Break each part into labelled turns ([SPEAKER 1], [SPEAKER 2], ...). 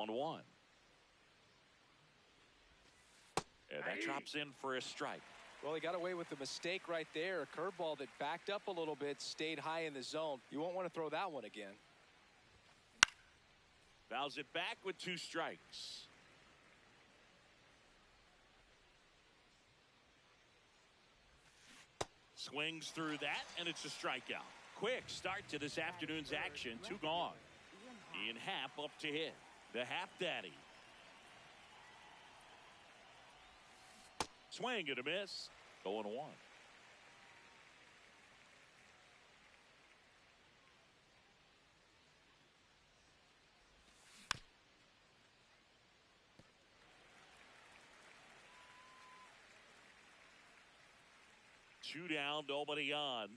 [SPEAKER 1] 1-1. And that drops in for a strike.
[SPEAKER 2] Well, he got away with the mistake right there. A curveball that backed up a little bit, stayed high in the zone. You won't want to throw that one again.
[SPEAKER 1] Fouls it back with 2 strikes. Swings through that, and it's a strikeout. Quick start to this afternoon's action. 2 gone. Ian Happ up to hit. The Happ Daddy. Swing and a miss. 0-1. Two down, nobody on.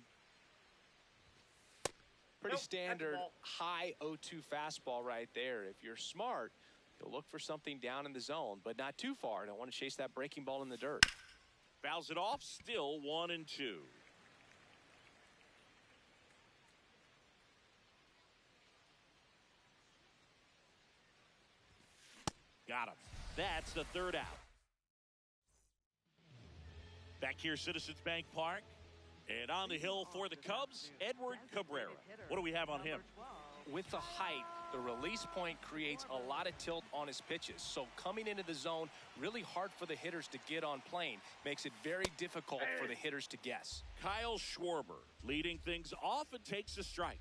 [SPEAKER 2] Pretty standard high 0-2 fastball right there. If you're smart, you'll look for something down in the zone, but not too far. Don't want to chase that breaking ball in the dirt.
[SPEAKER 1] Fouls it off, still 1-2. Got him. That's the 3rd out. Back here, Citizens Bank Park. And on the hill for the Cubs, Edward Cabrera. What do we have on him?
[SPEAKER 2] With the height, the release point creates a lot of tilt on his pitches. So coming into the zone, really hard for the hitters to get on plane. Makes it very difficult for the hitters to guess.
[SPEAKER 1] Kyle Schwarber leading things off and takes a strike.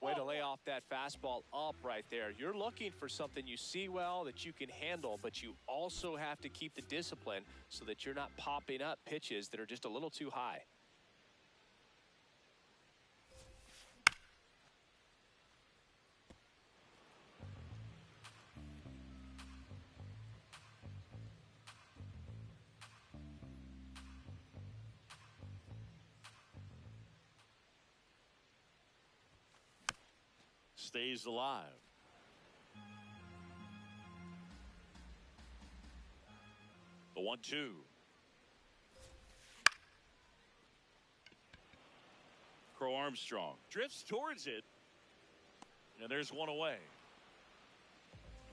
[SPEAKER 2] Way to lay off that fastball up right there. You're looking for something you see well that you can handle, but you also have to keep the discipline so that you're not popping up pitches that are just a little too high.
[SPEAKER 1] Stays alive. The 1-2. Crow Armstrong drifts towards it. And there's one away.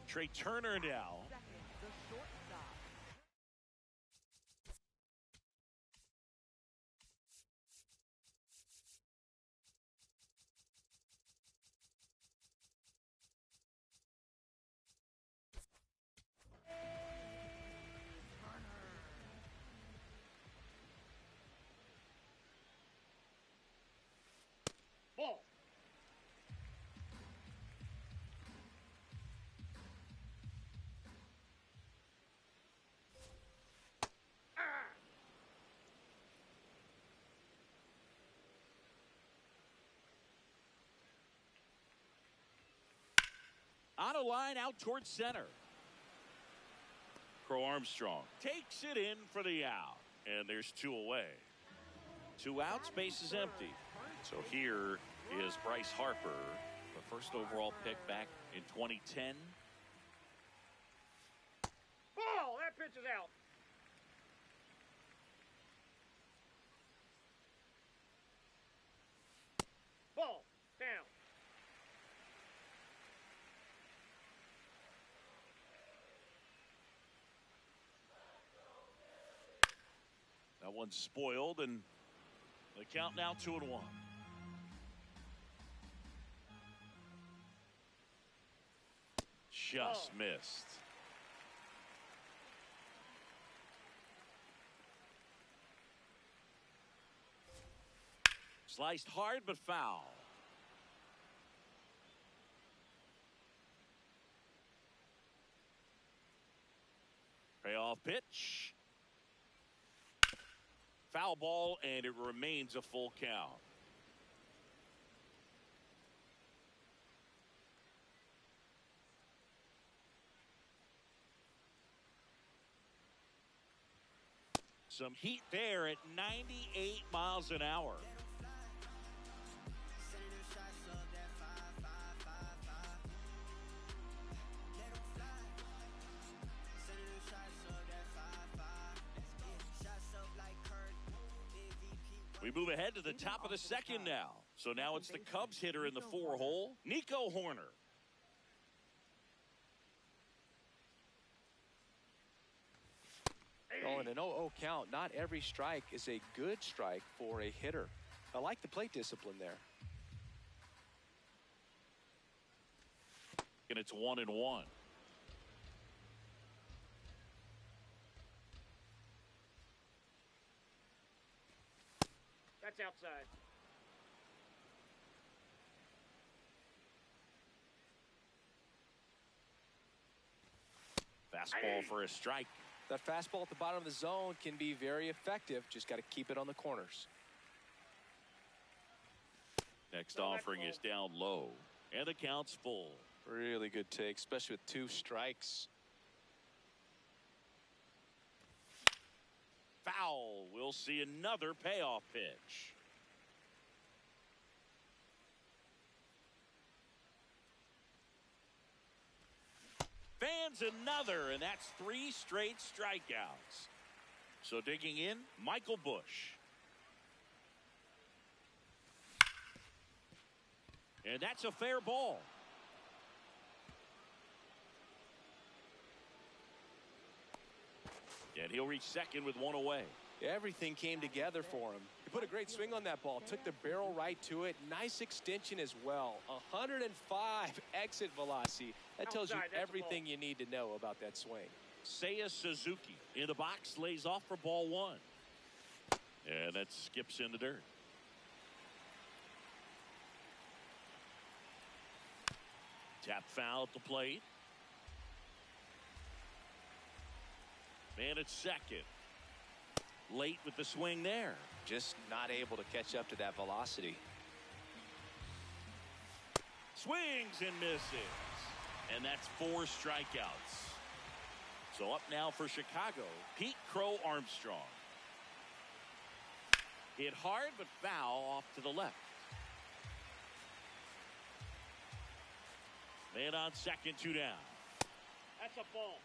[SPEAKER 1] Trey Turner now.
[SPEAKER 3] Ball.
[SPEAKER 1] On a line out towards center. Crow Armstrong takes it in for the out. And there's 2 away. 2 outs, base is empty. So here is Bryce Harper, the first overall pick back in 2010.
[SPEAKER 3] Ball. That pitch is out. Ball. Down.
[SPEAKER 1] That one's spoiled, and the count now 2-1. Just missed. Sliced hard but foul. Payoff pitch. Foul ball, and it remains a full count. Some heat there at 98 miles an hour. We move ahead to the top of the second now. So now it's the Cubs hitter in the 4-hole, Nico Hoerner.
[SPEAKER 2] Oh, and an 0-0 count. Not every strike is a good strike for a hitter. I like the plate discipline there.
[SPEAKER 1] And it's 1-1.
[SPEAKER 3] That's outside.
[SPEAKER 1] Fastball for a strike.
[SPEAKER 2] That fastball at the bottom of the zone can be very effective. Just got to keep it on the corners.
[SPEAKER 1] Next offering is down low, and the count's full.
[SPEAKER 2] Really good take, especially with 2 strikes.
[SPEAKER 1] Foul. We'll see another payoff pitch. Fans another, and that's 3 straight strikeouts. So digging in, Michael Busch. And that's a fair ball. And he'll reach second with 1 away.
[SPEAKER 2] Everything came together for him. He put a great swing on that ball, took the barrel right to it. Nice extension as well. 105 exit velocity. That tells you everything you need to know about that swing.
[SPEAKER 1] Seiya Suzuki in the box, lays off for ball 1. And that skips in the dirt. Tap foul at the plate. Man at second. Late with the swing there.
[SPEAKER 2] Just not able to catch up to that velocity.
[SPEAKER 1] Swings and misses. And that's 4 strikeouts. So up now for Chicago, Pete Crow Armstrong. Hit hard but foul off to the left. Man on second, 2 down.
[SPEAKER 3] That's a ball.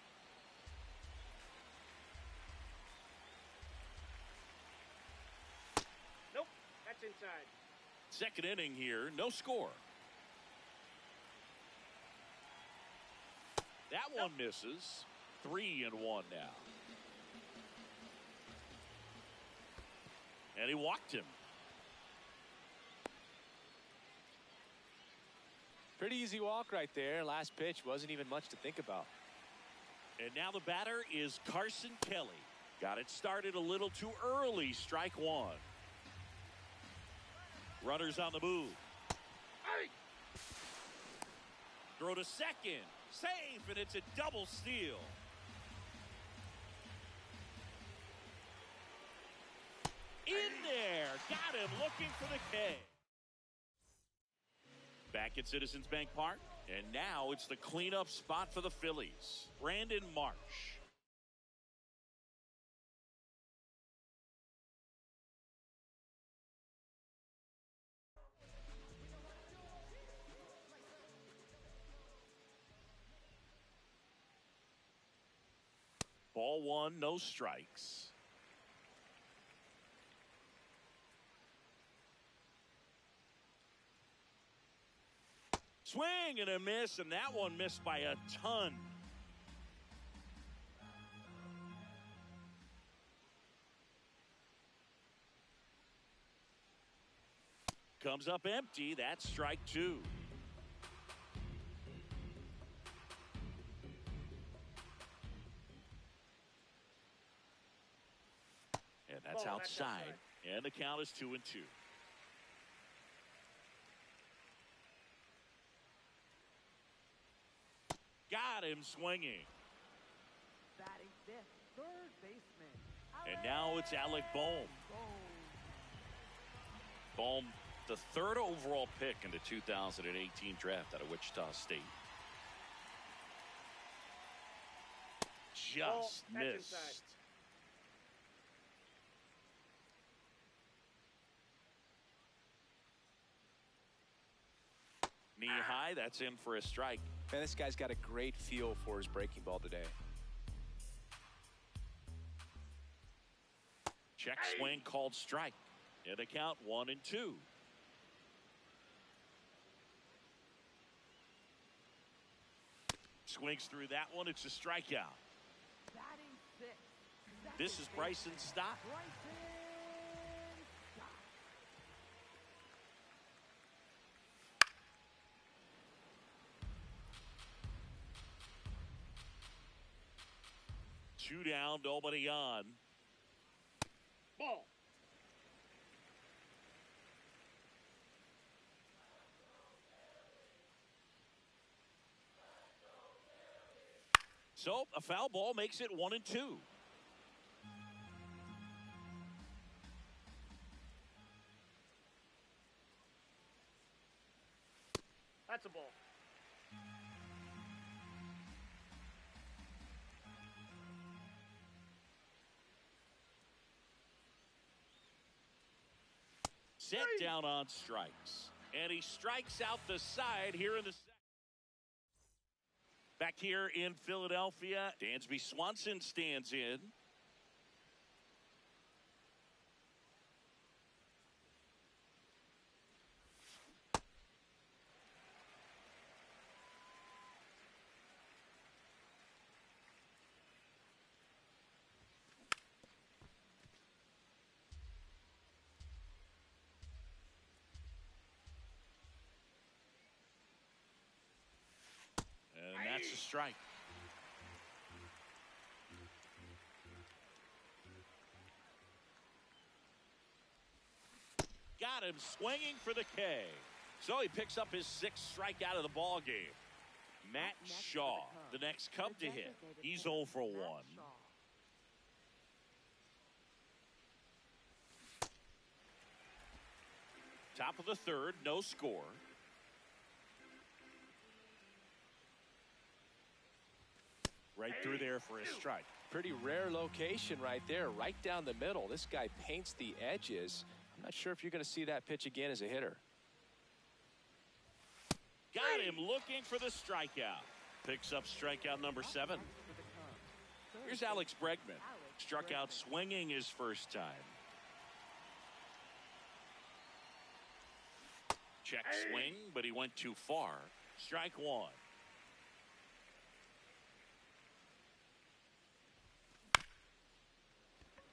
[SPEAKER 3] Nope, that's inside.
[SPEAKER 1] Second inning here, no score. That one misses. 3-1 now. And he walked him.
[SPEAKER 2] Pretty easy walk right there. Last pitch wasn't even much to think about.
[SPEAKER 1] And now the batter is Carson Kelly. Got it started a little too early. Strike 1. Runners on the move.
[SPEAKER 3] Hey!
[SPEAKER 1] Throw to second. Safe, and it's a double steal. In there. Got him looking for the K. Back at Citizens Bank Park. And now it's the cleanup spot for the Phillies. Brandon Marsh. Ball 1, no strikes. Swing and a miss, and that one missed by a ton. Comes up empty. That's strike 2. And that's outside. And the count is 2-2. Got him swinging.
[SPEAKER 4] Batting fifth, third baseman.
[SPEAKER 1] And now it's Alec Bohm. Bohm, the 3rd overall pick in the 2018 draft out of Wichita State. Just missed.
[SPEAKER 3] Inside.
[SPEAKER 1] Knee high, that's in for a strike.
[SPEAKER 2] Man, this guy's got a great feel for his breaking ball today.
[SPEAKER 1] Check swing called strike. And a count 1-2. Swings through that one. It's a strikeout.
[SPEAKER 4] Batting six.
[SPEAKER 1] This is Bryson Stott.
[SPEAKER 4] Bryson Stott.
[SPEAKER 1] 2 down, nobody on.
[SPEAKER 3] Ball.
[SPEAKER 1] So a foul ball makes it 1-2.
[SPEAKER 3] That's a ball.
[SPEAKER 1] Set down on strikes. And he strikes out the side here in the second. Back here in Philadelphia, Dansby Swanson stands in. And that's a strike. Got him swinging for the K. So he picks up his 6th strikeout of the ball game. Matt Shaw, the next Cub to hit. He's 0 for 1. Top of the 3rd, no score. Right through there for a strike.
[SPEAKER 2] Pretty rare location right there, right down the middle. This guy paints the edges. I'm not sure if you're going to see that pitch again as a hitter.
[SPEAKER 1] Got him looking for the strikeout. Picks up strikeout number 7. Here's Alex Bregman. Struck out swinging his first time. Check swing, but he went too far. Strike 1.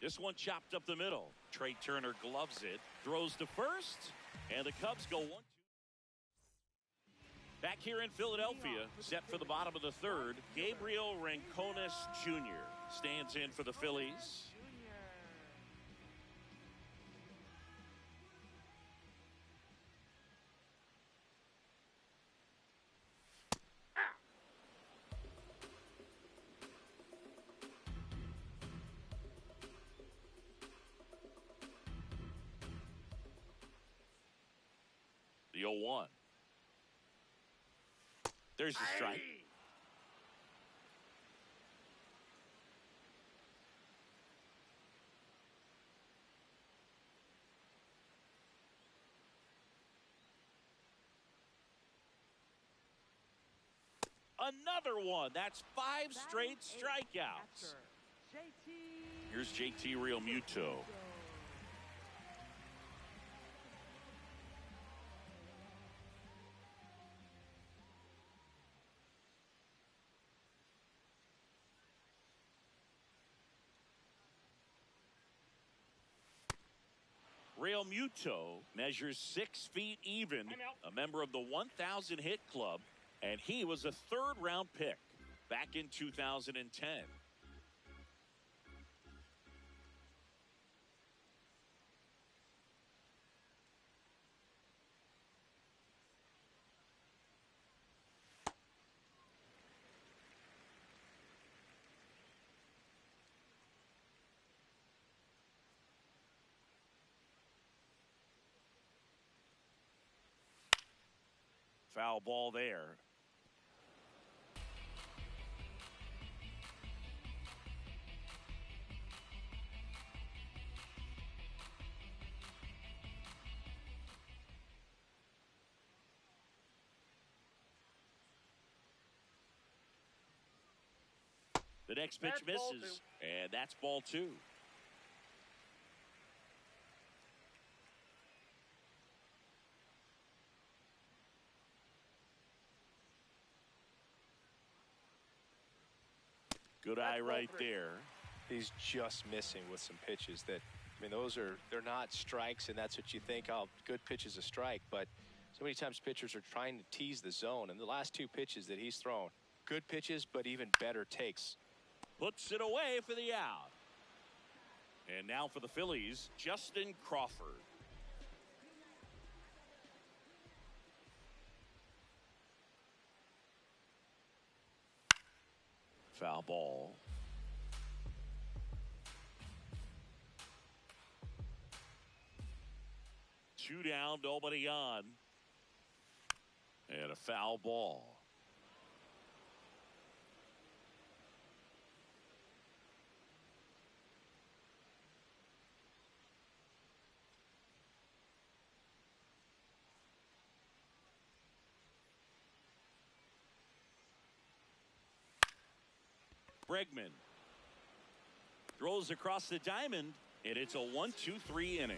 [SPEAKER 1] This one chopped up the middle. Trey Turner gloves it, throws to first, and the Cubs go 1-2. Back here in Philadelphia, set for the bottom of the 3rd, Gabriel Rincones Jr. stands in for the Phillies. The 0-1. There's the strike. Another one. That's 5 straight strikeouts. Here's JT Realmuto. Realmuto measures 6 feet even, a member of the 1,000 hit club, and he was a 3rd round pick back in 2010. Foul ball there. The next pitch misses, and that's ball 2. Good eye right there.
[SPEAKER 2] He's just missing with some pitches that, I mean, they're not strikes, and that's what you think, oh, good pitch is a strike. But so many times pitchers are trying to tease the zone, and the last two pitches that he's thrown, good pitches, but even better takes.
[SPEAKER 1] Puts it away for the out. And now for the Phillies, Justin Crawford. Foul ball. Two down, nobody on. And a foul ball. Bregman throws across the diamond, and it's a 1-2-3 inning.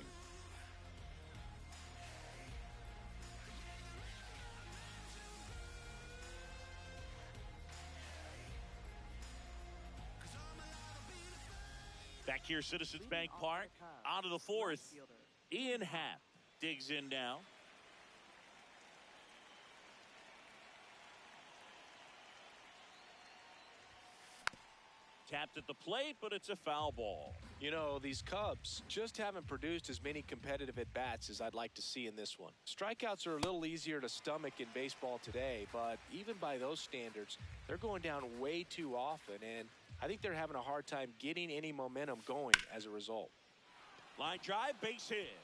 [SPEAKER 1] Back here, Citizens Bank Park, out of the fourth. Ian Happ digs in now. Tapped at the plate, but it's a foul ball.
[SPEAKER 2] You know, these Cubs just haven't produced as many competitive at-bats as I'd like to see in this one. Strikeouts are a little easier to stomach in baseball today, but even by those standards, they're going down way too often, and I think they're having a hard time getting any momentum going as a result.
[SPEAKER 1] Line drive, base hit.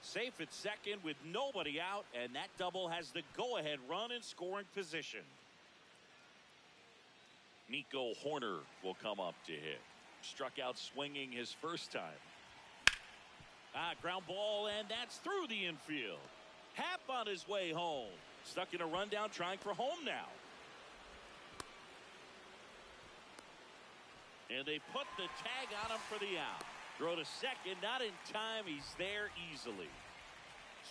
[SPEAKER 1] Safe at second with nobody out, and that double has the go-ahead run in scoring position. Nico Hoerner will come up to hit. Struck out swinging his first time. Ground ball, and that's through the infield. Happ on his way home. Stuck in a rundown, trying for home now. And they put the tag on him for the out. Throw to second, not in time. He's there easily.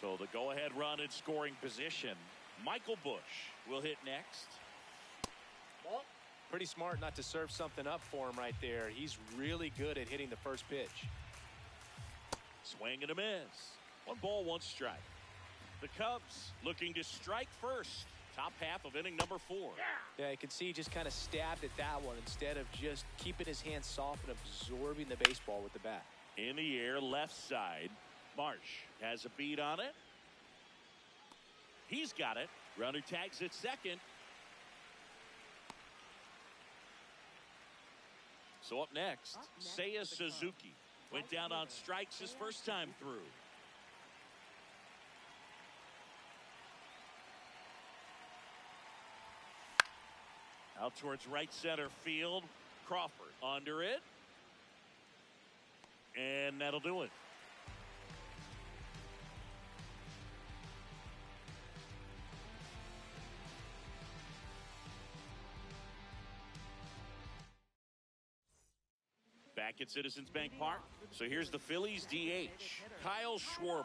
[SPEAKER 1] So the go-ahead run in scoring position. Michael Busch will hit next.
[SPEAKER 3] Ball.
[SPEAKER 2] Pretty smart not to serve something up for him right there. He's really good at hitting the first pitch.
[SPEAKER 1] Swing and a miss. 1 ball, 1 strike. The Cubs looking to strike first. Top half of inning number 4.
[SPEAKER 2] Yeah, you can see he just kind of stabbed at that one instead of just keeping his hands soft and absorbing the baseball with the bat.
[SPEAKER 1] In the air, left side. Marsh has a beat on it. He's got it. Runner tags at second. So up next, Seiya Suzuki. Went down on strikes his first time through. Out towards right center field. Crawford under it. And that'll do it. Back at Citizens Bank Park. So here's the Phillies DH, Kyle Schwarber.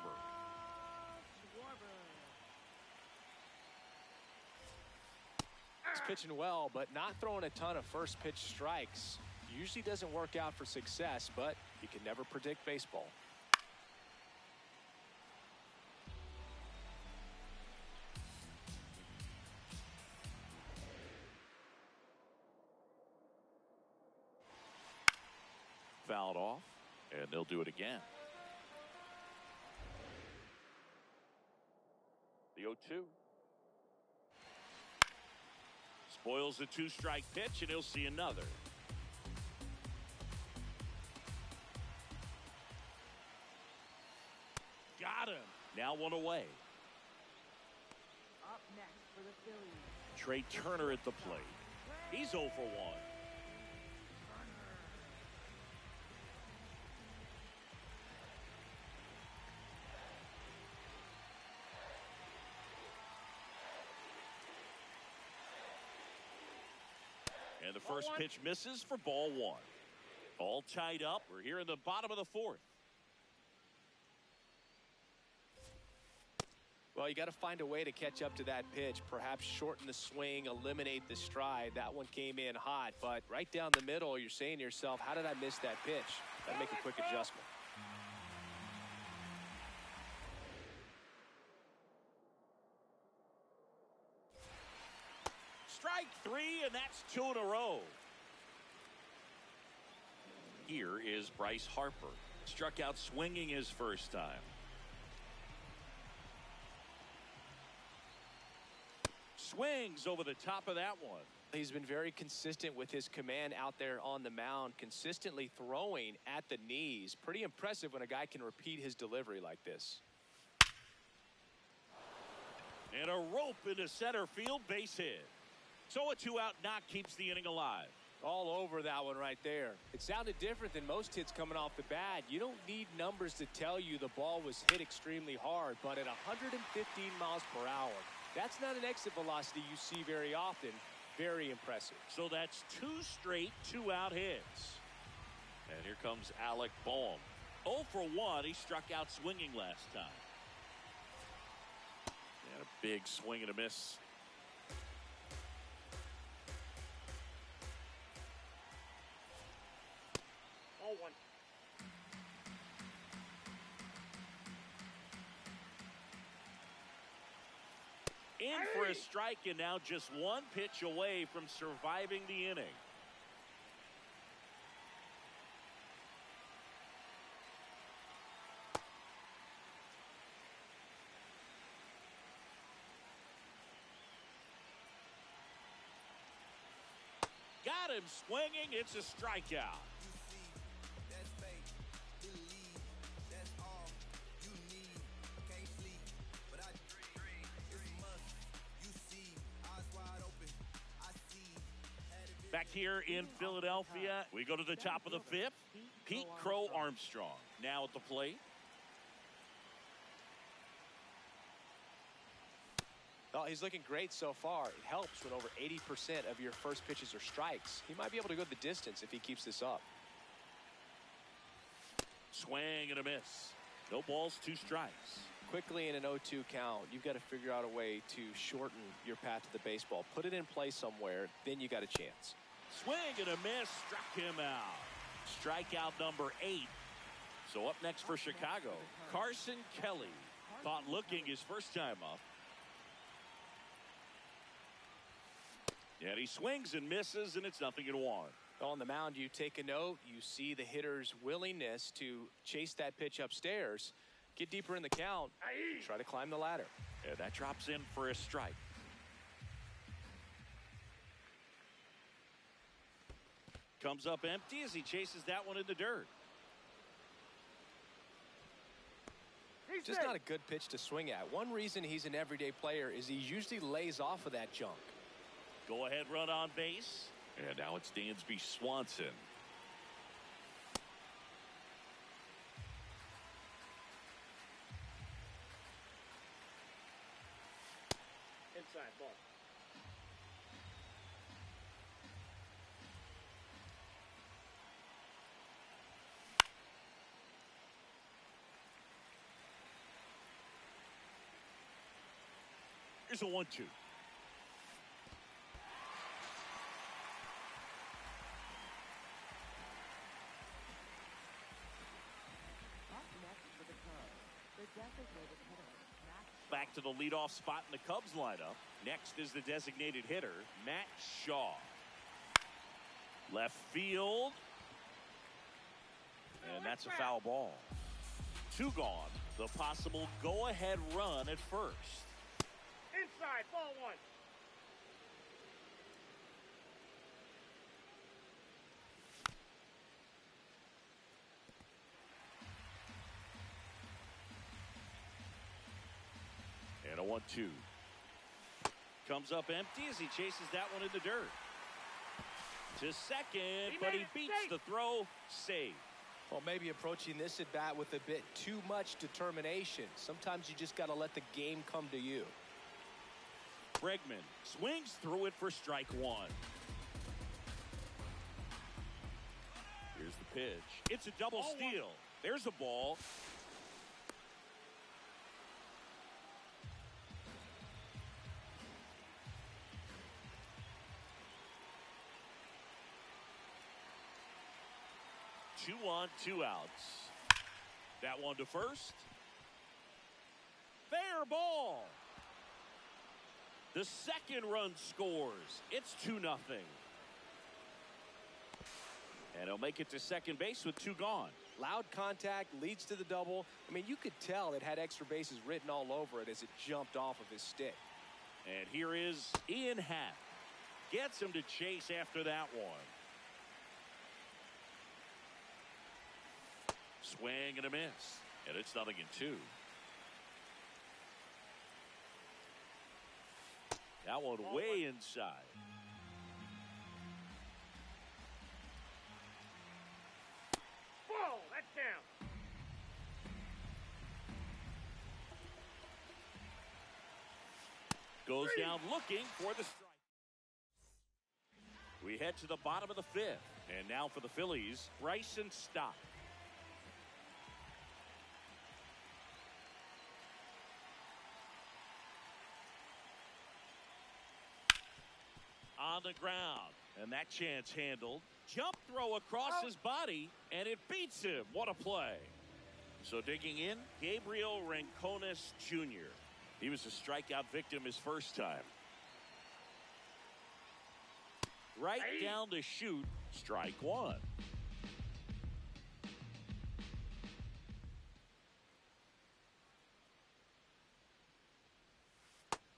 [SPEAKER 2] He's pitching well, but not throwing a ton of first pitch strikes. Usually doesn't work out for success, but you can never predict baseball.
[SPEAKER 1] Fouled off, and they'll do it again. The 0-2. Spoils the 2-strike pitch, and he'll see another. Got him. Now 1 away.
[SPEAKER 4] Up next for the Phillies.
[SPEAKER 1] Trey Turner at the plate. He's 0 for 1. And the first pitch misses for ball 1. All tied up. We're here in the bottom of the 4th.
[SPEAKER 2] Well, you got to find a way to catch up to that pitch, perhaps shorten the swing, eliminate the stride. That one came in hot, but right down the middle, you're saying to yourself, how did I miss that pitch? Got to make a quick adjustment.
[SPEAKER 1] Strike three, and that's 2 in a row. Here is Bryce Harper. Struck out swinging his first time. Swings over the top of that one.
[SPEAKER 2] He's been very consistent with his command out there on the mound, consistently throwing at the knees. Pretty impressive when a guy can repeat his delivery like this.
[SPEAKER 1] And a rope into center field, base hit. So a 2-out knock keeps the inning alive.
[SPEAKER 2] All over that one right there. It sounded different than most hits coming off the bat. You don't need numbers to tell you the ball was hit extremely hard, but at 115 miles per hour, that's not an exit velocity you see very often. Very impressive.
[SPEAKER 1] So that's 2 straight 2-out hits. And here comes Alec Bohm. 0 for 1. He struck out swinging last time. And a big swing and a miss.
[SPEAKER 3] Ball 1.
[SPEAKER 1] In for a strike, and now just 1 pitch away from surviving the inning. Got him swinging. It's a strikeout. Back here in Philadelphia, we go to the top of the 5th. Pete Crow Armstrong now at the plate.
[SPEAKER 2] Well, he's looking great so far. It helps when over 80% of your first pitches are strikes. He might be able to go the distance if he keeps this up.
[SPEAKER 1] Swing and a miss. No balls, 2 strikes.
[SPEAKER 2] Quickly in an 0-2 count, you've got to figure out a way to shorten your path to the baseball. Put it in play somewhere, then you got a chance.
[SPEAKER 1] Swing and a miss, struck him out. Strikeout number 8. So up next for Chicago, Carson Kelly. Caught looking his first time up. And he swings and misses, and it's 0-1.
[SPEAKER 2] On the mound, you take a note. You see the hitter's willingness to chase that pitch upstairs, get deeper in the count, try to climb the ladder.
[SPEAKER 1] And that drops in for a strike. Comes up empty as he chases that one in the dirt.
[SPEAKER 2] Just not a good pitch to swing at. One reason he's an everyday player is he usually lays off of that junk.
[SPEAKER 1] Go ahead run on base. And now it's Dansby Swanson.
[SPEAKER 3] Inside ball.
[SPEAKER 1] Here's a 1-2. Back to the leadoff spot in the Cubs lineup. Next is the designated hitter, Matt Shaw. Left field. And that's a foul ball. 2 gone. The possible go-ahead run at first.
[SPEAKER 3] Inside, ball 1.
[SPEAKER 1] And a 1-2. Comes up empty as he chases that one in the dirt. To second, but he beats the throw. Save.
[SPEAKER 2] Well, maybe approaching this at bat with a bit too much determination. Sometimes you just got to let the game come to you.
[SPEAKER 1] Bregman swings through it for strike 1. Here's the pitch. It's a double steal. There's a ball. 2 on, 2 outs. That one to first. Fair ball. The second run scores. It's 2-0. And he'll make it to second base with 2 gone.
[SPEAKER 2] Loud contact leads to the double. I mean, you could tell it had extra bases written all over it as it jumped off of his stick.
[SPEAKER 1] And here is Ian Happ. Gets him to chase after that one. Swing and a miss. And it's 0-2. That one way inside.
[SPEAKER 3] Ball, that's down.
[SPEAKER 1] Goes down looking for the strike. We head to the bottom of the 5th. And now for the Phillies, Bryson Stott. On the ground. And that chance handled. Jump throw across his body. And it beats him. What a play. So digging in, Gabriel Rincones Jr. He was a strikeout victim his first time. Right down to shoot. Strike one.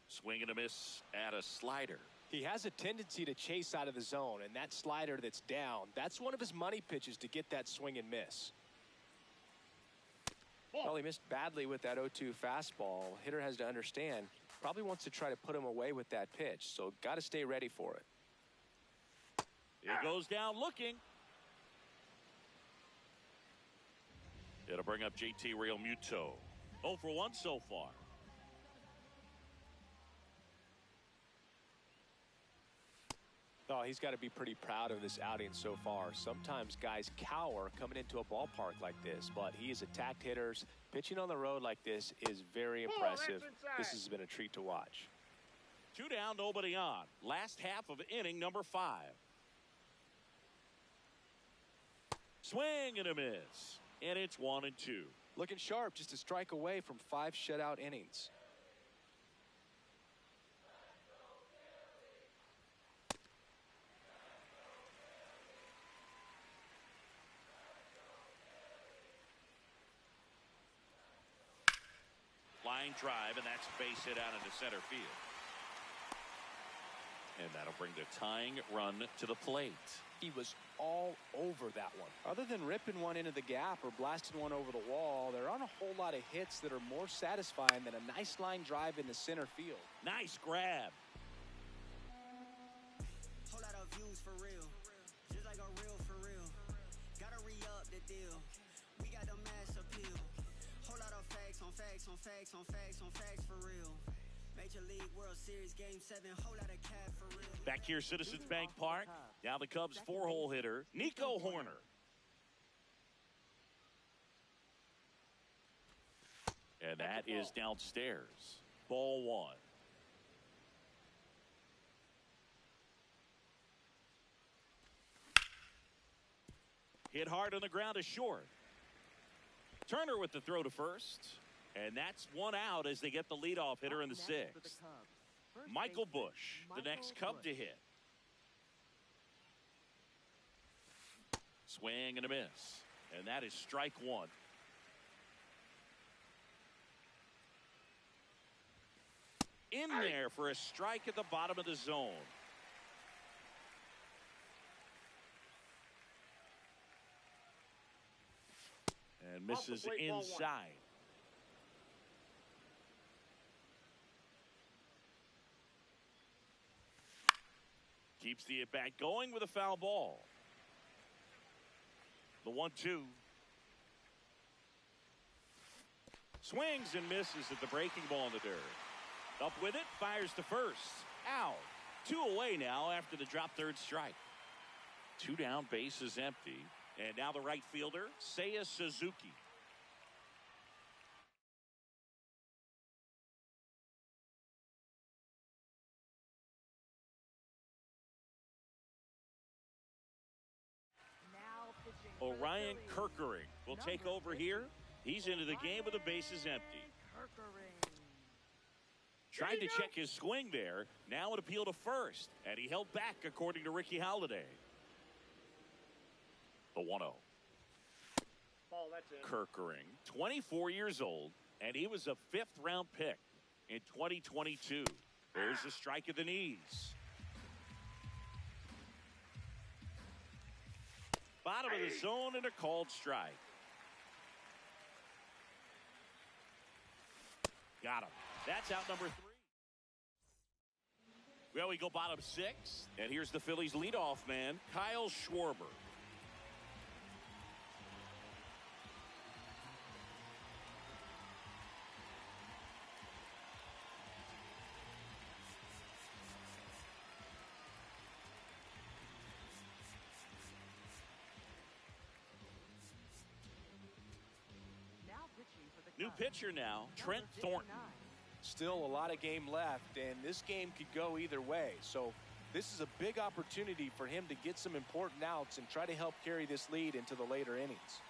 [SPEAKER 1] Swing and a miss at a slider.
[SPEAKER 2] He has a tendency to chase out of the zone, and that slider that's down, that's one of his money pitches to get that swing and miss. Well, he missed badly with that 0-2 fastball. Hitter has to understand, probably wants to try to put him away with that pitch, so got to stay ready for it.
[SPEAKER 1] It goes down looking. It'll bring up JT Realmuto. 0 for 1 so far.
[SPEAKER 2] Oh, he's got to be pretty proud of this outing so far. Sometimes guys cower coming into a ballpark like this, but he has attacked hitters. Pitching on the road like this is very impressive. This has been a treat to watch.
[SPEAKER 1] 2 down, nobody on. Last half of inning number 5. Swing and a miss. And it's 1-2.
[SPEAKER 2] Looking sharp, just a strike away from 5 shutout innings.
[SPEAKER 1] Line drive, and that's base hit out into center field. And that'll bring the tying run to the plate.
[SPEAKER 2] He was all over that one. Other than ripping one into the gap or blasting one over the wall, there aren't a whole lot of hits that are more satisfying than a nice line drive in the center field.
[SPEAKER 1] Nice grab.
[SPEAKER 5] Whole lot of views for real. Just like a real for real. Gotta re-up the deal. We got the mass appeal. Whole lot of facts on facts on facts on facts on facts for real. Major League World Series Game 7, whole lot of cap for real.
[SPEAKER 1] Back here, Citizens Bank Park. Now the Cubs 4-hole hitter, Nico Horner. And that is downstairs. Ball 1. Hit hard on the ground to short. Turner with the throw to first. And that's 1 out as they get the leadoff hitter in the 6th. Michael Busch, the next Cub to hit. Swing and a miss. And that is strike 1. In there for a strike at the bottom of the zone. And misses inside. Keeps the at-bat going with a foul ball. The 1-2. Swings and misses at the breaking ball in the dirt. Up with it, fires to first. Out. 2 away now after the drop third strike. 2 down, base is empty. And now the right fielder, Seiya Suzuki. Orion Kirkering will take over here. He's into the game with the bases empty. Tried to check his swing there. Now an appeal to first. And he held back, according to Ricky Holiday. The 1-0.
[SPEAKER 3] Ball, that's in.
[SPEAKER 1] Kirkering, 24 years old, and he was a 5th-round pick in 2022. There's a strike at the knees. Bottom of the zone and a called strike. Got him. That's out number 3. Well, we go bottom 6, and here's the Phillies leadoff man, Kyle Schwarber. New pitcher now, Trent Thornton.
[SPEAKER 2] Still a lot of game left, and this game could go either way. So this is a big opportunity for him to get some important outs and try to help carry this lead into the later innings.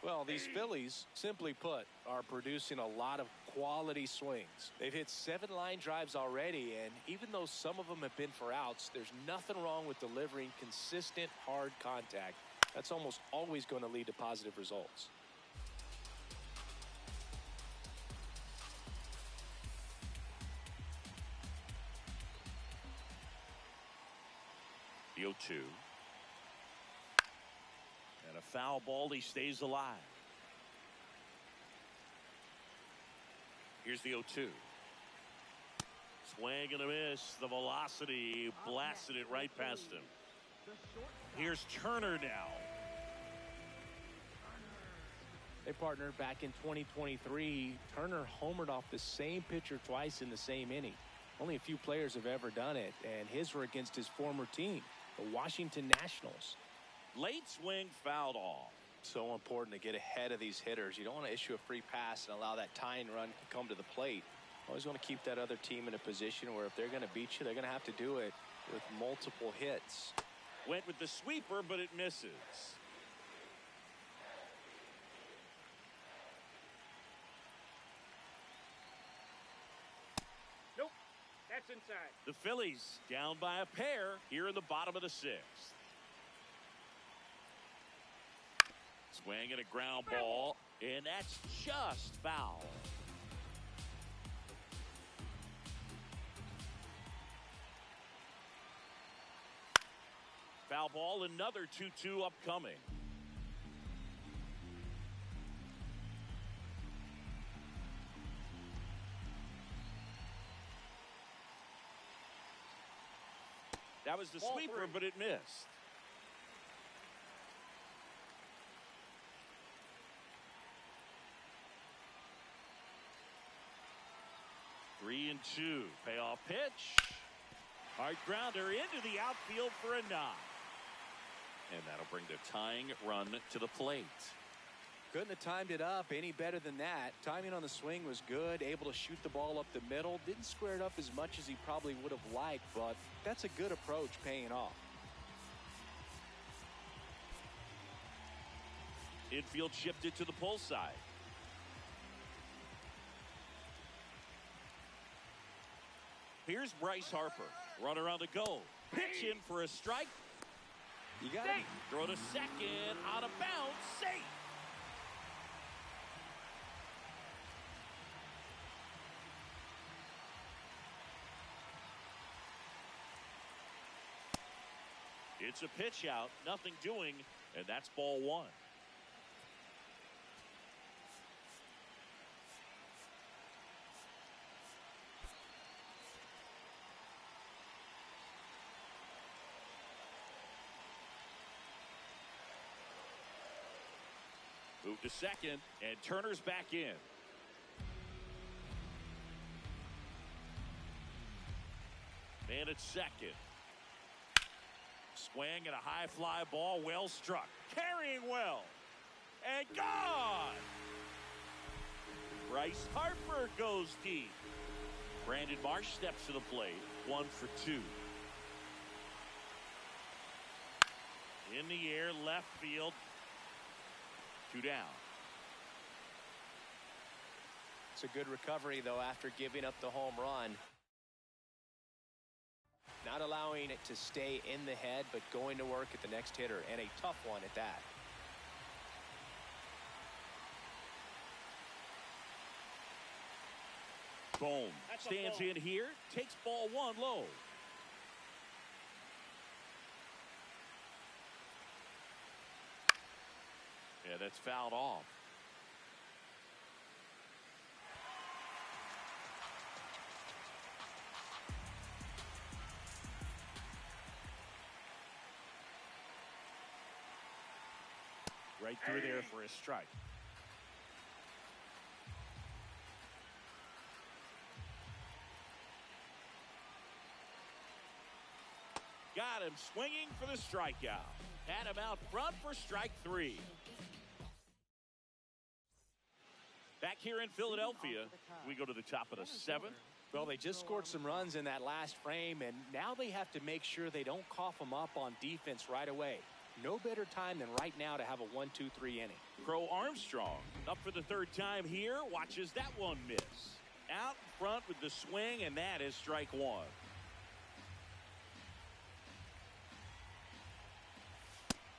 [SPEAKER 2] Well, these Phillies, simply put, are producing a lot of quality swings. They've hit 7 line drives already, and even though some of them have been for outs, there's nothing wrong with delivering consistent, hard contact. That's almost always going to lead to positive results.
[SPEAKER 1] The 0-2. And a foul ball. He stays alive. Here's the 0-2. Swing and a miss. The velocity blasted it right past him. Here's Turner now.
[SPEAKER 2] They partnered back in 2023. Turner homered off the same pitcher twice in the same inning. Only a few players have ever done it, and his were against his former team, the Washington Nationals.
[SPEAKER 1] Late swing fouled off.
[SPEAKER 2] So important to get ahead of these hitters. You don't want to issue a free pass and allow that tying run to come to the plate. Always want to keep that other team in a position where if they're going to beat you, they're going to have to do it with multiple hits.
[SPEAKER 1] Went with the sweeper, but it misses.
[SPEAKER 3] Nope, that's inside.
[SPEAKER 1] The Phillies down by a pair here in the bottom of the 6th. Swing and a ground ball, and that's just foul. Foul ball, another 2-2 upcoming. That was the sweeper, but it missed. Three and 2. Payoff pitch. Hard grounder into the outfield for a knock. And that'll bring the tying run to the plate.
[SPEAKER 2] Couldn't have timed it up any better than that. Timing on the swing was good, able to shoot the ball up the middle. Didn't square it up as much as he probably would have liked, but that's a good approach paying off.
[SPEAKER 1] Infield shifted to the pull side. Here's Bryce Harper. Runner on the go. Pitch in for a strike.
[SPEAKER 2] You got it.
[SPEAKER 1] Throw to second. Out of bounds. Safe. It's a pitch out. Nothing doing. And that's ball 1. Move to second, and Turner's back in. Man at second. Swing and a high fly ball, well struck. Carrying well. And gone! Bryce Harper goes deep. Brandon Marsh steps to the plate. 1 for 2. In the air, left field. 2 down.
[SPEAKER 2] It's a good recovery, though, after giving up the home run. Not allowing it to stay in the head, but going to work at the next hitter, and a tough one at that.
[SPEAKER 1] Bohm
[SPEAKER 3] That's a
[SPEAKER 1] stands
[SPEAKER 3] ball.
[SPEAKER 1] in here, takes ball 1 low. Yeah, that's fouled off. Right through there for a strike. Got him swinging for the strikeout. Had him out front for strike 3. Back here in Philadelphia, we go to the top of the 7th.
[SPEAKER 2] Well, they just scored some runs in that last frame, and now they have to make sure they don't cough them up on defense right away. No better time than right now to have a 1-2-3 inning.
[SPEAKER 1] Crow Armstrong up for the 3rd time here. Watches that one miss. Out in front with the swing, and that is strike 1.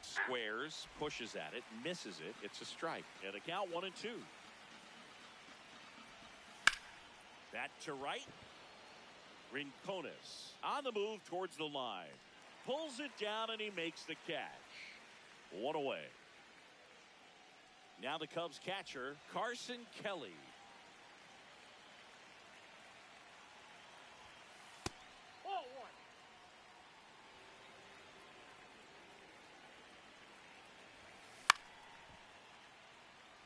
[SPEAKER 1] Squares, pushes at it, misses it. It's a strike. And the count 1-2. That to right. Rincones on the move towards the line. Pulls it down and he makes the catch. 1 away. Now the Cubs catcher, Carson Kelly.
[SPEAKER 3] Ball 1.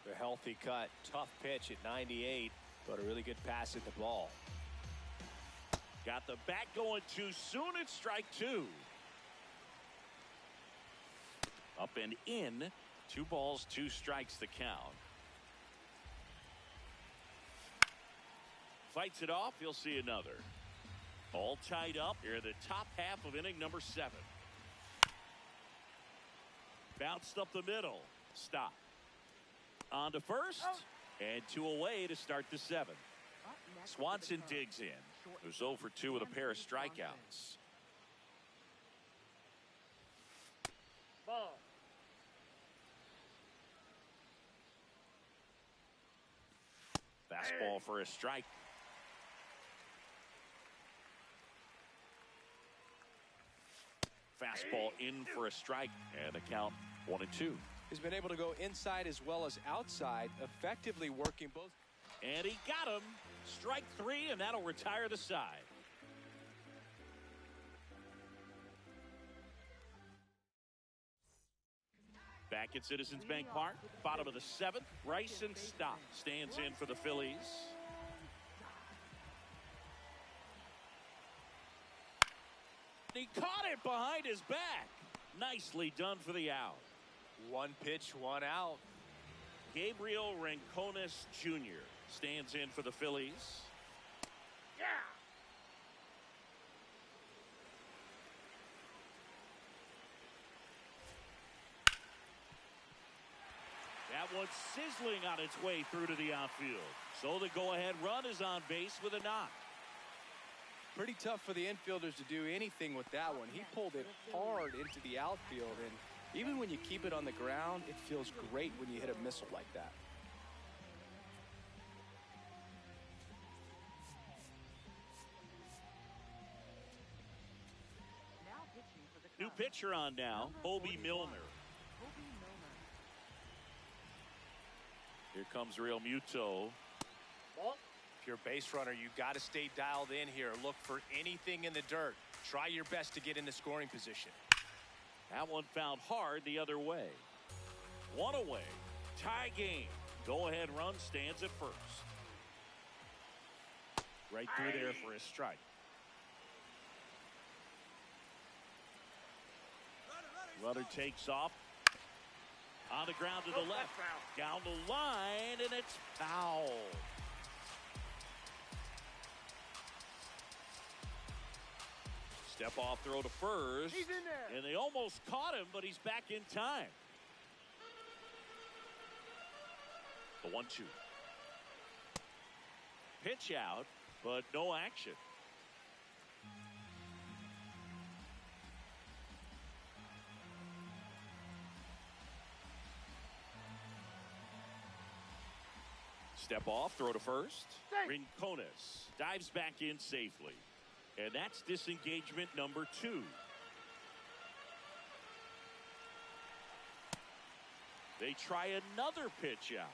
[SPEAKER 2] The healthy cut, tough pitch at 98, but a really good pass at the ball.
[SPEAKER 1] Got the bat going too soon. It's strike 2. Up and in. 2 balls, 2 strikes the count. Fights it off. He'll see another. All tied up here in the top half of inning number 7. Bounced up the middle. Stop. On to first. And 2 away to start the 7th. Swanson digs in. Who's 0 for 2 with a pair of strikeouts.
[SPEAKER 3] Ball.
[SPEAKER 1] Fastball for a strike. Fastball in for a strike. And the count 1-2.
[SPEAKER 2] He's been able to go inside as well as outside, effectively working both.
[SPEAKER 1] And he got him. Strike 3, and that'll retire the side. Back at Citizens Bank Park, bottom of the 7th, Bryson Stott stands in for the Phillies. He caught it behind his back. Nicely done for the out.
[SPEAKER 2] 1 pitch, 1 out.
[SPEAKER 1] Gabriel Rincones Jr. stands in for the Phillies.
[SPEAKER 3] Yeah.
[SPEAKER 1] That one's sizzling on its way through to the outfield. So the go-ahead run is on base with a knock.
[SPEAKER 2] Pretty tough for the infielders to do anything with that one. He pulled it hard into the outfield, and even when you keep it on the ground, it feels great when you hit a missile like that.
[SPEAKER 1] New pitcher on now, Bobby Milner. Here comes Real Muto.
[SPEAKER 3] Ball.
[SPEAKER 2] If you're a base runner, you got to stay dialed in here. Look for anything in the dirt. Try your best to get in the scoring position.
[SPEAKER 1] That one found hard the other way. 1 away. Tie game. Go-ahead run stands at first. Right through there for a strike. Runner takes off. On the ground to the left. Down the line, and it's foul. Step off throw to first.
[SPEAKER 3] He's in there.
[SPEAKER 1] And they almost caught him, but he's back in time. The 1-2. Pitch out, but no action. Step off, throw to first. Rincones dives back in safely. And that's disengagement number 2. They try another pitch out.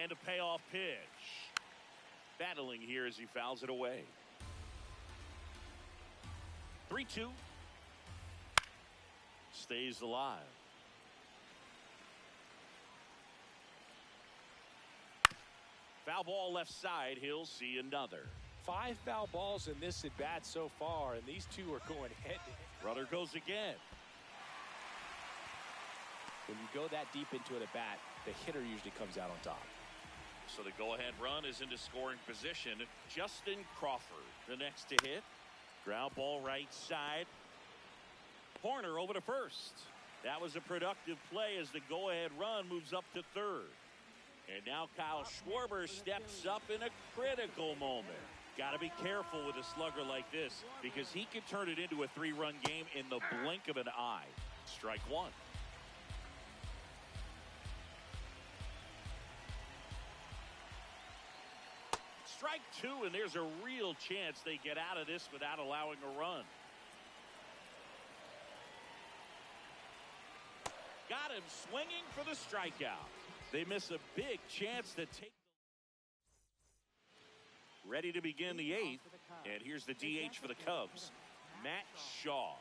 [SPEAKER 1] And a payoff pitch. Battling here as he fouls it away. 3-2. Stays alive. Foul ball left side. He'll see another.
[SPEAKER 2] 5 foul balls in this at bat so far, and these two are going head to head.
[SPEAKER 1] Runner goes again.
[SPEAKER 2] When you go that deep into an at bat, the hitter usually comes out on top.
[SPEAKER 1] So the go-ahead run is into scoring position. Justin Crawford, the next to hit. Ground ball right side. Horner over to first. That was a productive play as the go-ahead run moves up to third. And now Kyle Schwarber steps up in a critical moment. Got to be careful with a slugger like this because he could turn it into a 3-run game in the blink of an eye. Strike 1. Strike 2, and there's a real chance they get out of this without allowing a run. Got him swinging for the strikeout. They miss a big chance to take. Ready to begin the 8th, and here's the DH for the Cubs, Matt Shaw.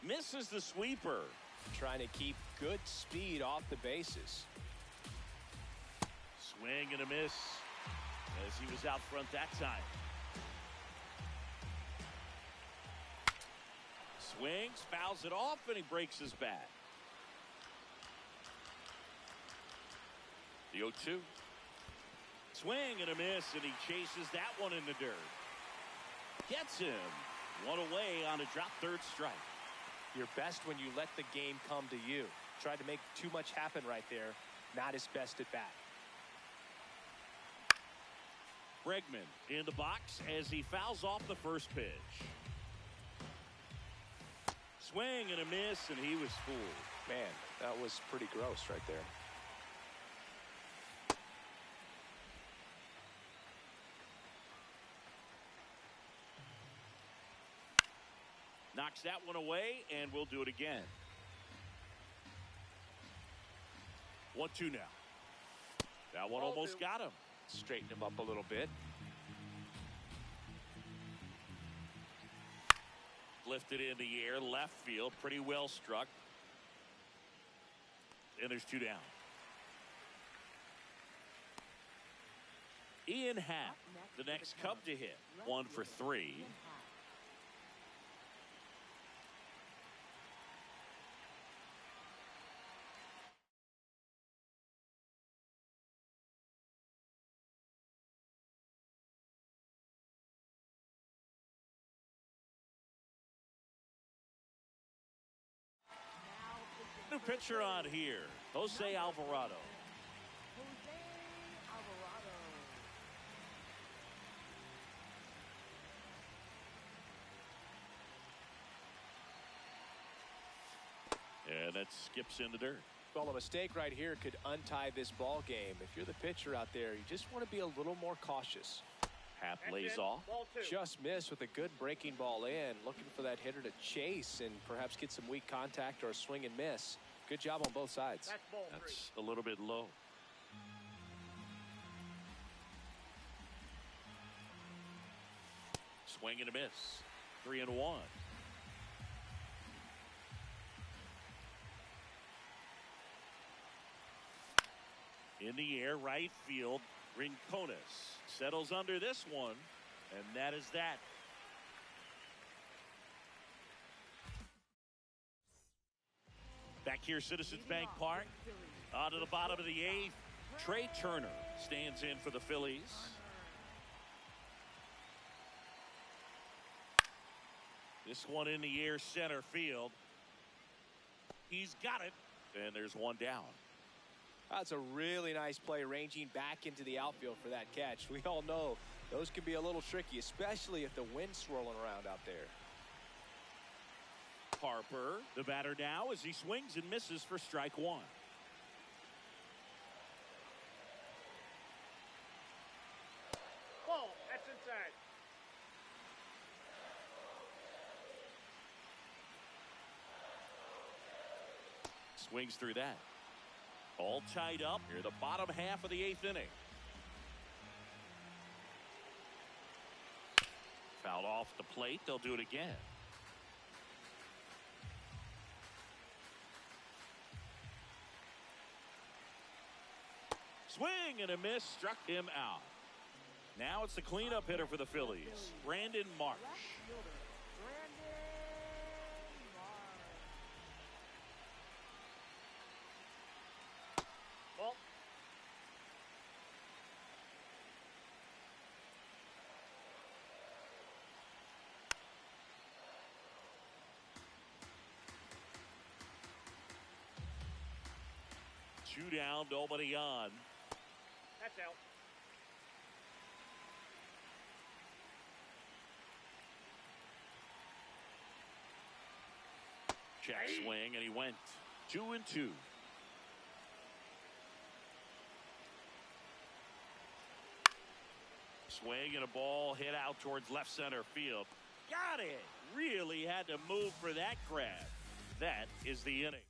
[SPEAKER 1] Misses the sweeper.
[SPEAKER 2] Trying to keep good speed off the bases.
[SPEAKER 1] Swing and a miss as he was out front that time. Swings, fouls it off, and he breaks his bat. The 0-2. Swing and a miss, and he chases that one in the dirt. Gets him. One away on a drop third strike.
[SPEAKER 2] You're best when you let the game come to you. Tried to make too much happen right there. Not his best at bat.
[SPEAKER 1] Bregman in the box as he fouls off the first pitch. Swing and a miss, and he was fooled.
[SPEAKER 2] Man, that was pretty gross right there.
[SPEAKER 1] Knocks that one away, and we'll do it again. 1-2 now. That one almost got him.
[SPEAKER 2] Straighten him up a little bit.
[SPEAKER 1] Lifted in the air, left field, pretty well struck. And there's 2 down. Ian Happ, the next Cub to hit. 1 for 3. New pitcher on here, Jose Alvarado. And that skips in the dirt.
[SPEAKER 2] Well, a mistake right here could untie this ball game. If you're the pitcher out there, you just want to be a little more cautious.
[SPEAKER 1] Happ lays off.
[SPEAKER 2] Just missed with a good breaking ball in. Looking for that hitter to chase and perhaps get some weak contact or a swing and miss. Good job on both sides.
[SPEAKER 1] That's a little bit low. Swing and a miss. 3-1. In the air, right field. Rincones settles under this one, and that is that. Back here, Citizens Bank Park. On to the bottom of the 8th. Trey Turner stands in for the Phillies. This one in the air center field. He's got it. And there's one down.
[SPEAKER 2] That's a really nice play, ranging back into the outfield for that catch. We all know those can be a little tricky, especially if the wind's swirling around out there.
[SPEAKER 1] Harper, the batter now, as he swings and misses for strike one.
[SPEAKER 3] Ball. That's inside.
[SPEAKER 1] Swings through that. All tied up here, the bottom half of the 8th inning. Fouled off the plate. They'll do it again. Swing and a miss, struck him out. Now it's the cleanup hitter for the Phillies, Brandon Marsh.
[SPEAKER 3] Ball.
[SPEAKER 1] Two down, nobody on.
[SPEAKER 3] That's out.
[SPEAKER 1] Check swing, and he went 2-2. Swing and a ball hit out towards left center field. Got it. Really had to move for that grab. That is the inning.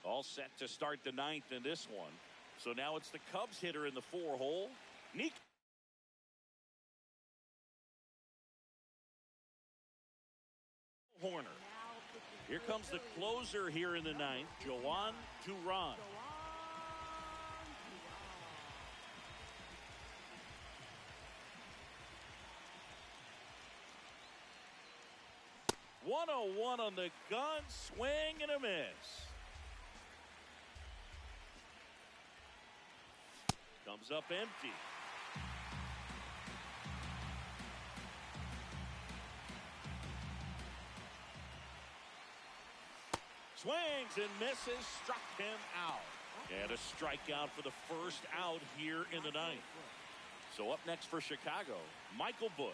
[SPEAKER 1] All set to start the 9th in this one. So now it's the Cubs hitter in the 4-hole. Nick Horner. Here comes the closer here in the 9th, Joan Duran. .101 on the gun, swing and a miss. Comes up empty. Swings and misses, struck him out. And a strikeout for the first out here in the 9th. So up next for Chicago, Michael Busch.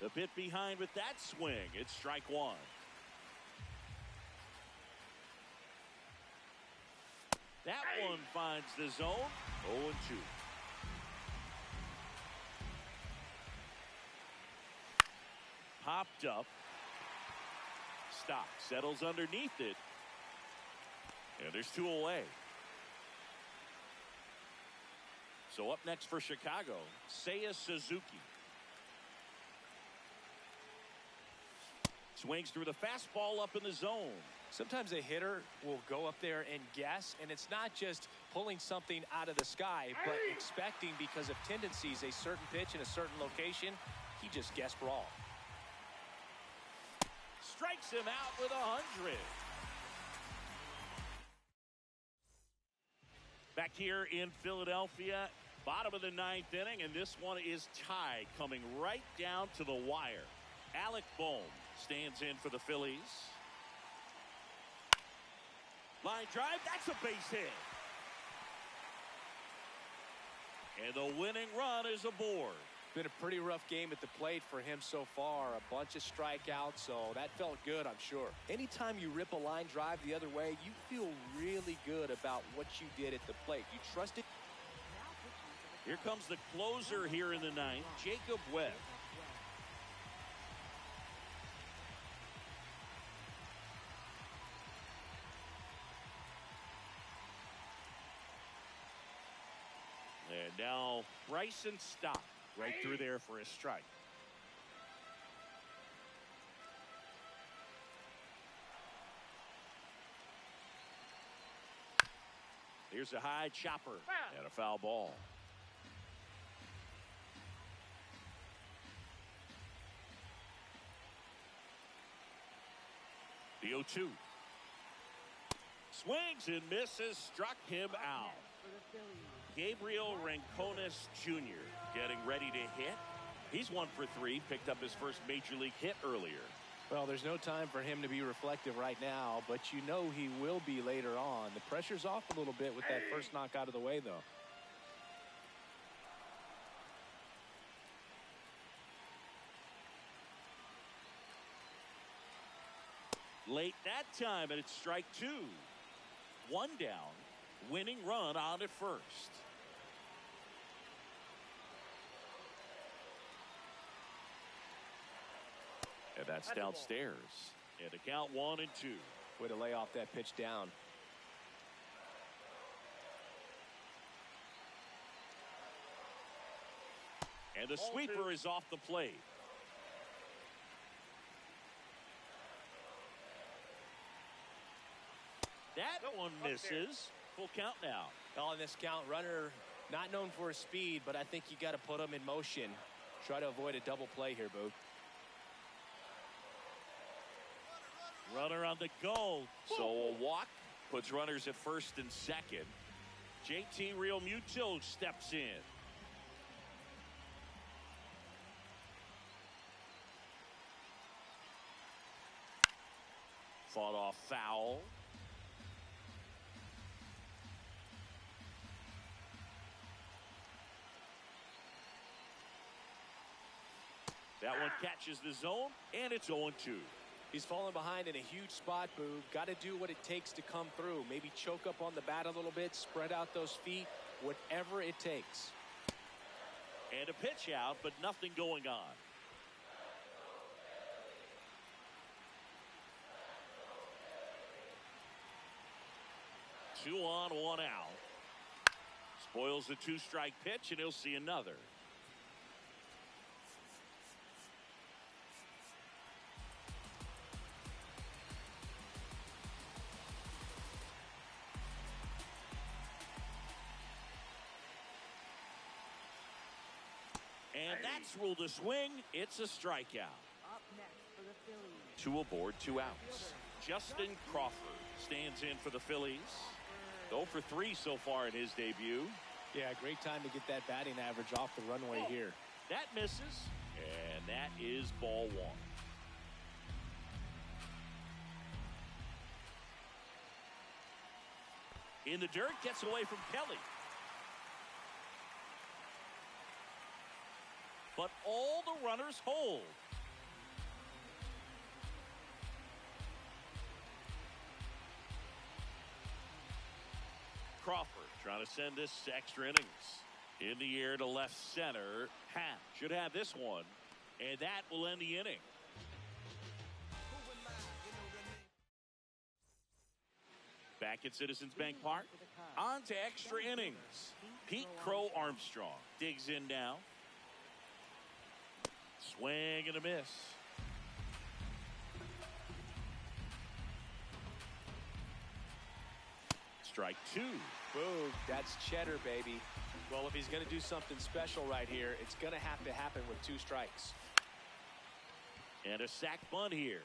[SPEAKER 1] A bit behind with that swing. It's strike one. That one finds the zone. 0-2. Popped up. Stop. Settles underneath it. And there's two away. So up next for Chicago, Seiya Suzuki. Swings through the fastball up in the zone.
[SPEAKER 2] Sometimes a hitter will go up there and guess, and it's not just pulling something out of the sky, but expecting, because of tendencies, a certain pitch in a certain location. He just guessed wrong.
[SPEAKER 1] Strikes him out with 100. Back here in Philadelphia, bottom of the 9th inning, and this one is tied, coming right down to the wire. Alec Bohm stands in for the Phillies. Line drive, that's a base hit. And the winning run is aboard.
[SPEAKER 2] Been a pretty rough game at the plate for him so far. A bunch of strikeouts, so that felt good, I'm sure. Anytime you rip a line drive the other way, you feel really good about what you did at the plate. You trust it.
[SPEAKER 1] Here comes the closer here in the 9th, Jacob Webb. And now Bryson Stott right through there for a strike. Here's a high chopper and a foul ball. The 0-2. Swings and misses, struck him out. Gabriel Rincones Jr. Getting ready to hit. He's 1 for 3. Picked up his first major league hit earlier.
[SPEAKER 2] Well, there's no time for him to be reflective right now, but you know he will be later on. The pressure's off a little bit with that first knock out of the way, though.
[SPEAKER 1] Late that time, and it's strike 2. 1 down. Winning run on at first. And that's downstairs. And to count 1 and 2.
[SPEAKER 2] Way to lay off that pitch down.
[SPEAKER 1] And the sweeper is off the plate. That one misses. Full count now.
[SPEAKER 2] Well, in this count, runner not known for his speed, but I think you got to put him in motion. Try to avoid a double play here, Boog.
[SPEAKER 1] Runner on the go. So a walk puts runners at first and second. JT Realmuto steps in. Fought off foul. That one catches the zone, and it's 0-2.
[SPEAKER 2] He's fallen behind in a huge spot, Boog. Got to do what it takes to come through. Maybe choke up on the bat a little bit, spread out those feet, whatever it takes.
[SPEAKER 1] And a pitch out, but nothing going on. Two on, 1 out. Spoils the 2-strike pitch, and he'll see another. And that's ruled a swing. It's a strikeout.
[SPEAKER 4] Up next for the Phillies.
[SPEAKER 1] 2 aboard, 2 outs. Justin Crawford stands in for the Phillies. 0 for 3 so far in his debut.
[SPEAKER 2] Yeah, great time to get that batting average off the runway here.
[SPEAKER 1] That misses, and that is ball 1. In the dirt, gets away from Kelly. But all the runners hold. Crawford trying to send this to extra innings. In the air to left center. Happ should have this one. And that will end the inning. Back at Citizens Bank Park. On to extra innings. Pete Crow Armstrong digs in now. Swing and a miss. Strike 2.
[SPEAKER 2] Boog, that's cheddar, baby. Well, if he's going to do something special right here, it's going to have to happen with 2 strikes.
[SPEAKER 1] And a sac bunt here.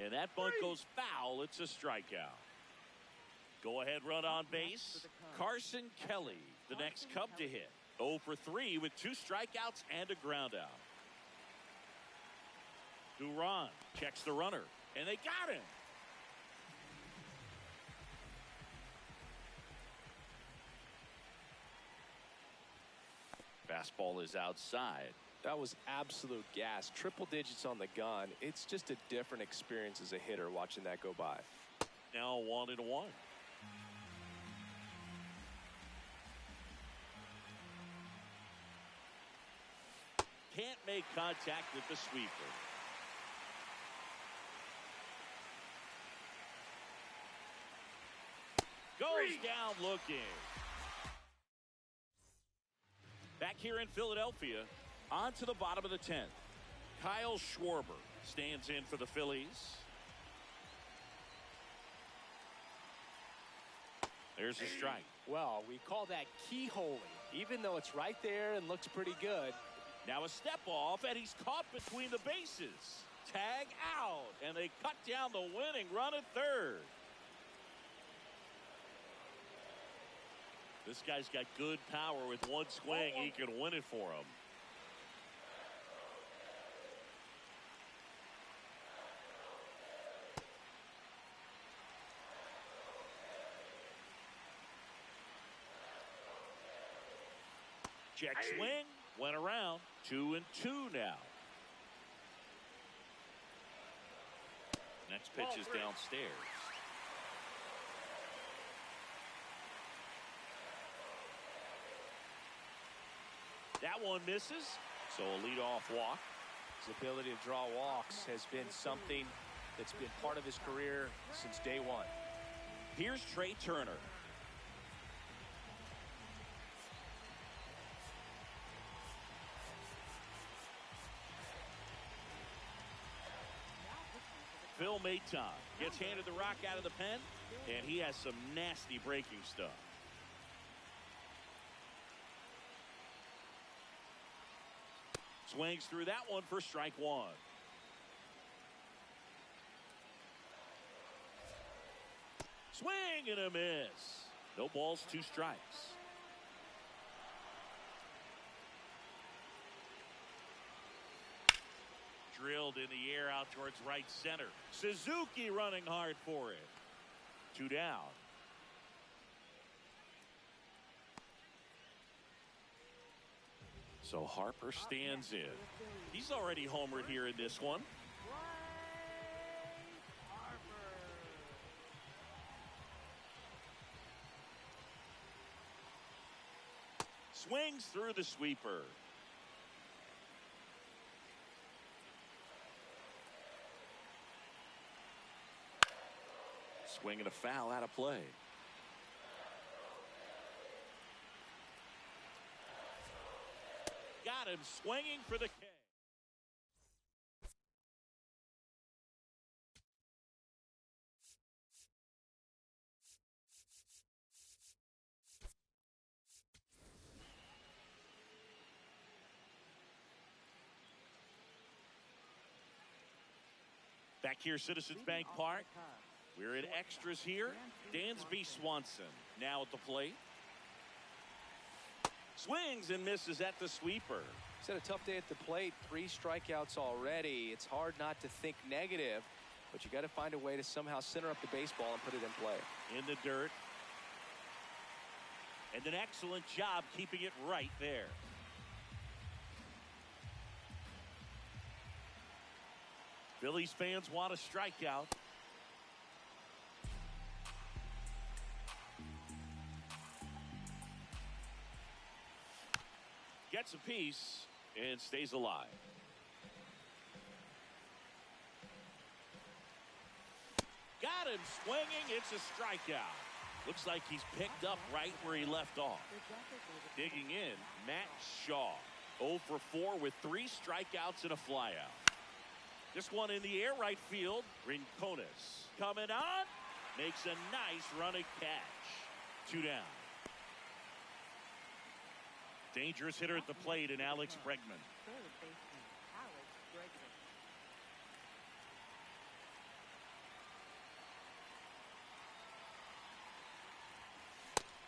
[SPEAKER 1] And that bunt goes foul. It's a strikeout. Go ahead run on base. Carson Kelly, the next Cub to hit. 0 for 3 with 2 strikeouts and a ground out. Duran checks the runner, and they got him. Fastball is outside.
[SPEAKER 2] That was absolute gas. Triple digits on the gun. It's just a different experience as a hitter watching that go by.
[SPEAKER 1] Now 1-1. Can't make contact with the sweeper. Goes down looking. Back here in Philadelphia, on to the bottom of the 10th. Kyle Schwarber stands in for the Phillies. There's a strike.
[SPEAKER 2] Well, we call that keyholing, even though it's right there and looks pretty good.
[SPEAKER 1] Now a step off, and he's caught between the bases. Tag out, and they cut down the winning run at third. This guy's got good power. With one swing, he can win it for him. Check swing, went around. 2-2 now. Next pitch is downstairs. That one misses, so a leadoff walk.
[SPEAKER 2] His ability to draw walks has been something that's been part of his career since day one.
[SPEAKER 1] Here's Trey Turner. Phil Maton gets handed the rock out of the pen, and he has some nasty breaking stuff. Swings through that one for strike one. Swing and a miss. No balls, 2 strikes. Drilled in the air out towards right center. Suzuki running hard for it. 2 down. So Harper stands in. He's already homered here in this one. Swings through the sweeper. Swing and a foul out of play. Got him swinging for the K. Back here, Citizens Bank Park. We're in extras here. Dansby Swanson now at the plate. Swings and misses at the sweeper.
[SPEAKER 2] He's had a tough day at the plate. 3 strikeouts already. It's hard not to think negative, but you got to find a way to somehow center up the baseball and put it in play.
[SPEAKER 1] In the dirt. And an excellent job keeping it right there. Phillies fans want a strikeout. Gets a piece and stays alive. Got him swinging. It's a strikeout. Looks like he's picked up right where he left off. Digging in, Matt Shaw. 0 for 4 with 3 strikeouts and a flyout. This one in the air, right field. Rincones coming on. Makes a nice running catch. 2 down. Dangerous hitter at the plate in Alex Bregman.
[SPEAKER 4] Third baseman, Alex Bregman.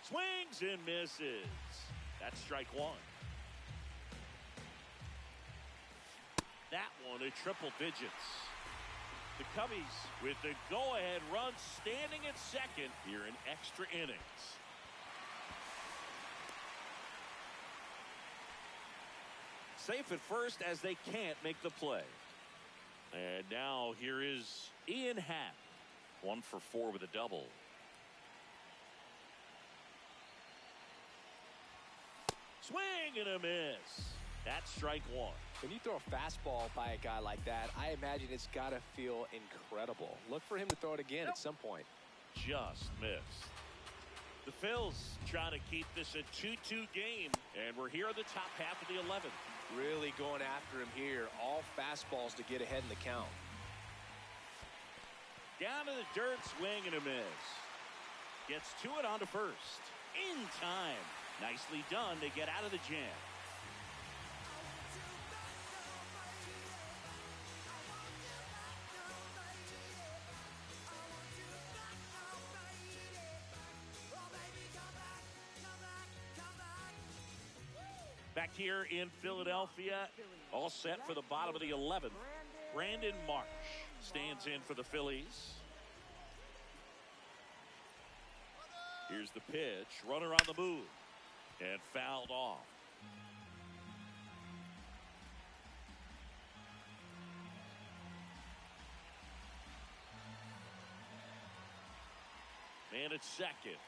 [SPEAKER 1] Swings and misses. That's strike 1. That one at triple digits. The Cubbies with the go-ahead run standing at second here in extra innings. Safe at first as they can't make the play. And now here is Ian Happ. 1 for 4 with a double. Swing and a miss. That's strike 1.
[SPEAKER 2] When you throw a fastball by a guy like that, I imagine it's got to feel incredible. Look for him to throw it again at some point.
[SPEAKER 1] Just missed. The Phils trying to keep this a 2-2 game, and we're here in the top half of the 11th.
[SPEAKER 2] Really going after him here. All fastballs to get ahead in the count.
[SPEAKER 1] Down to the dirt, swing and a miss. Gets to it onto first. In time. Nicely done to get out of the jam. Back here in Philadelphia, all set for the bottom of the 11th. Brandon Marsh stands in for the Phillies. Here's the pitch. Runner on the move. And fouled off. Man at second.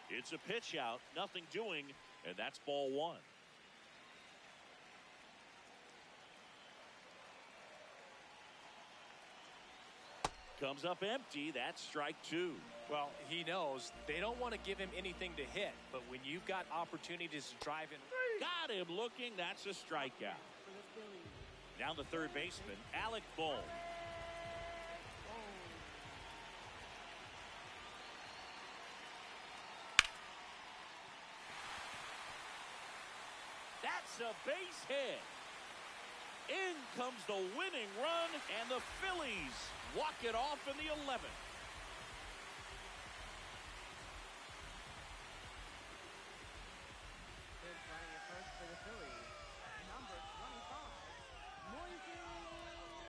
[SPEAKER 1] It's a pitch out. Nothing doing. And that's ball one. Comes up empty. That's strike two.
[SPEAKER 2] Well, he knows they don't want to give him anything to hit, but when you've got opportunities to drive in.
[SPEAKER 1] Got him looking. That's a strikeout. Down the third baseman, Alec Bohm. That's a base hit. In comes the winning run, and the Phillies walk it off in the 11th.